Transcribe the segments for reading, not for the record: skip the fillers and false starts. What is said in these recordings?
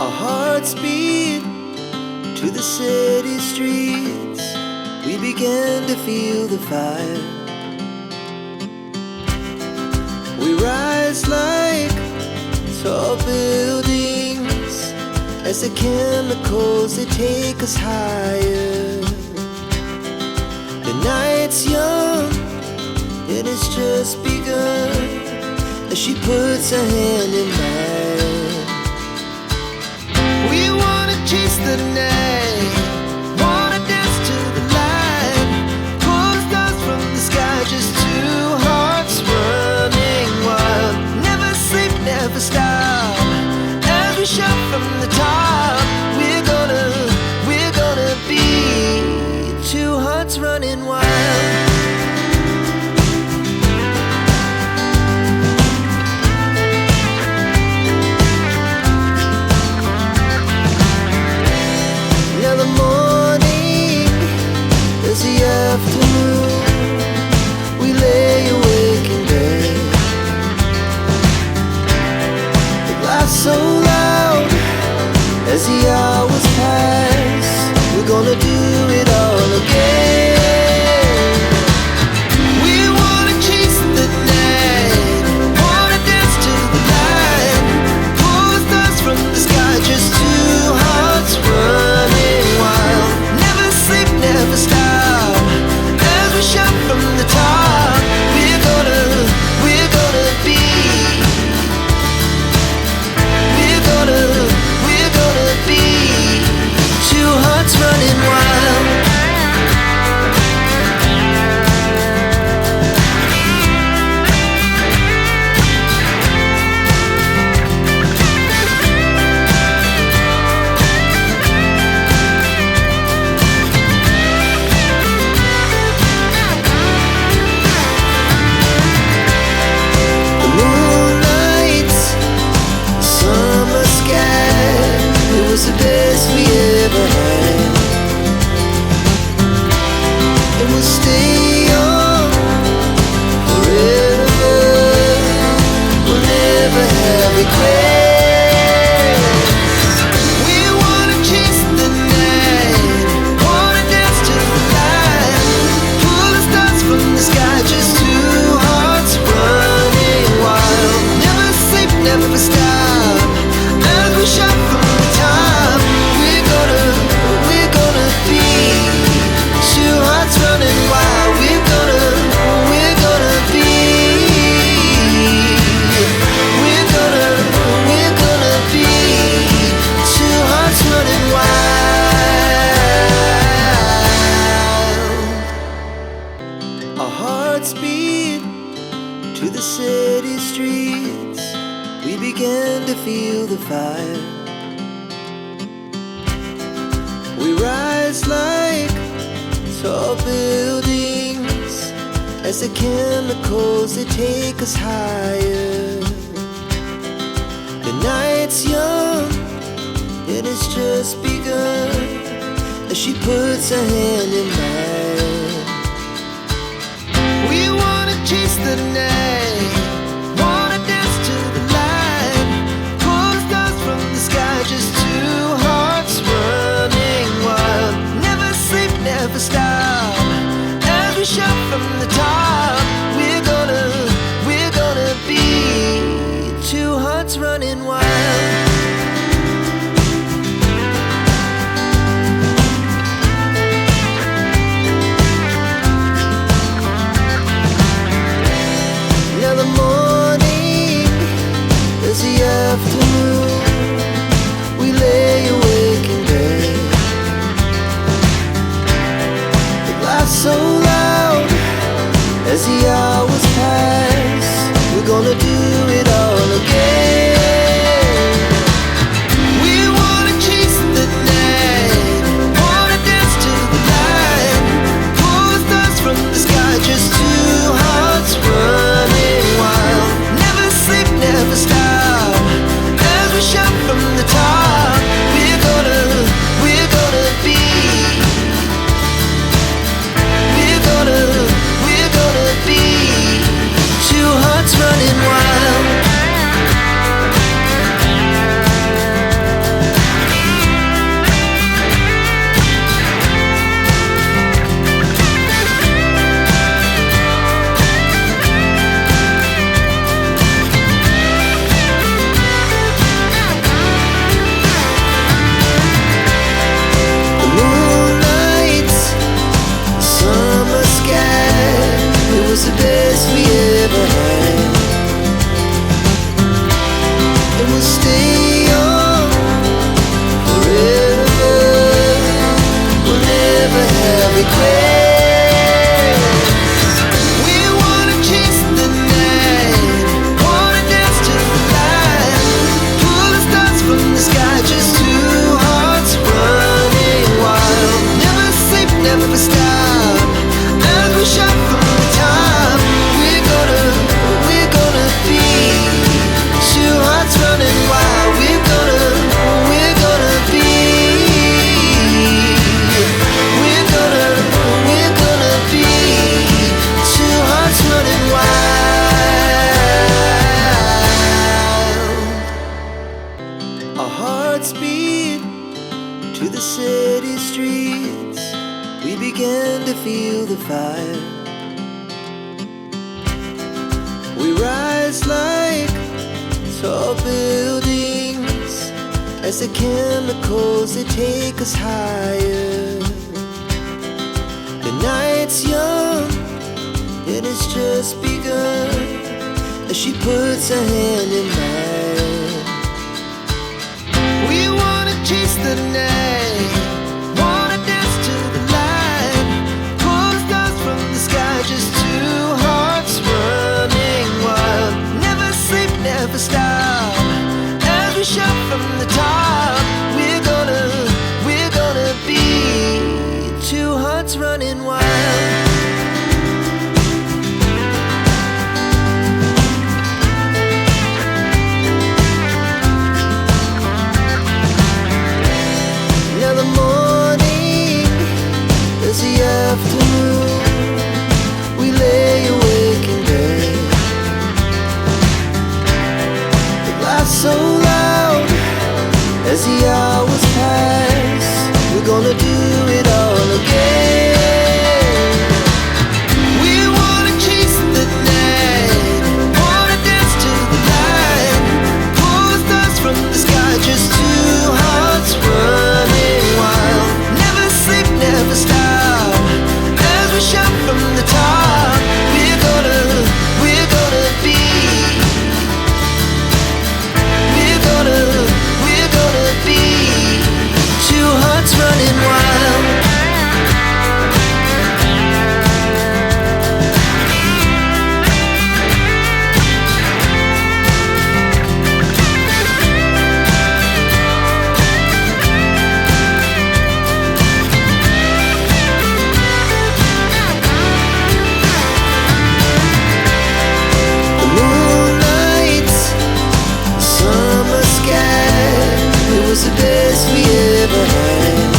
Our hearts beat to the city streets. We began to feel the fire. We rise like tall buildings as the chemicals, they take us higher. The night's young, it has just begun as she puts her hand in mine. We wanna chase the night, wanna dance to the light, pull the stars from the sky, just two hearts running wild. Never sleep, never stop, as we shout from the top. We're gonna be two hearts running wild. Now the morning is the afternoon. We lay awake in bed. The laughs so loud as the hours pass. We're gonna do it all again. We wanna chase the night, wanna dance to the light, pull the stars from the sky, just two hearts running wild. Never sleep, never stop, as we shout from the top. We're gonna be, we're gonna be two hearts running wild. The moonlight, summer sky, it was the best we ever had. And we'll stay on forever. We'll never have regrets. We wanna chase the night, wanna dance to the light, pull the stars from the sky, just two hearts running wild. Never sleep, never stop, as we shout from the top. We're gonna be two hearts running wild. We're gonna be, we're gonna be two hearts running wild. Our hearts beat to the city streets. We began to feel the fire. We rise like tall buildings as the chemicals, they take us higher. The night's young, it has just begun as she puts her hand in mine. We wanna chase the night, wanna dance to the light, pull the stars from the sky, just two hearts running wild. Never sleep, never stop, as we shout from the top. We're gonna be two hearts running wild. Our hearts beat to the city streets. We began to feel the fire. We rise like tall buildings as the chemicals, they take us higher. The night's young and it's just begun as she puts her hand in mine. We wanna chase the night, wanna dance to the light, pull the stars from the sky, just two hearts running wild. Never sleep, never stop, as we shout from the top. We're gonna be two hearts running wild. Now the morning is the afternoon. We lay awake in bed. The laughs so loud as the hours pass. We're gonna do it all again. We wanna chase the night, wanna dance to the light, pull the stars from the sky, just two hearts running wild. Never sleep, never stop, as we shout from the top. We're gonna be, we're gonna be two hearts running wild. The moonlight, summer sky, it was the best we ever had.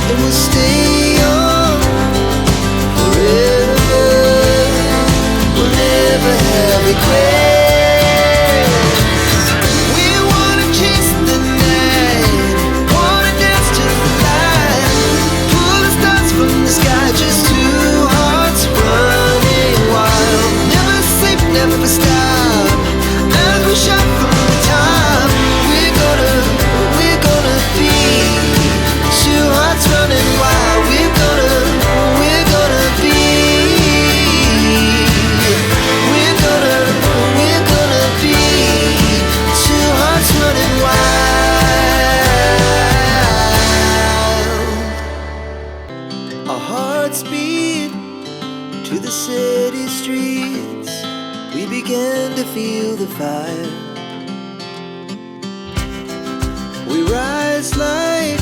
And we'll stay young forever. We'll never have regrets. We wanna chase the night, wanna dance to the light, pull the stars from the sky, just two hearts running wild. Never sleep, never stop, as we shout from the top. We're gonna be two hearts running wild. We're gonna be, we're gonna be two hearts running wild. Our hearts beat to the city streets. We began to feel the fire. We rise like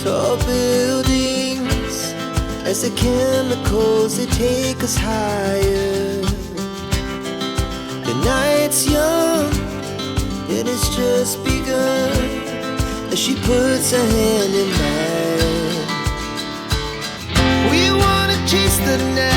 tall buildings as the chemicals, they take us higher. The night's young and it's just begun as she puts her hand in mine. We wanna chase the night,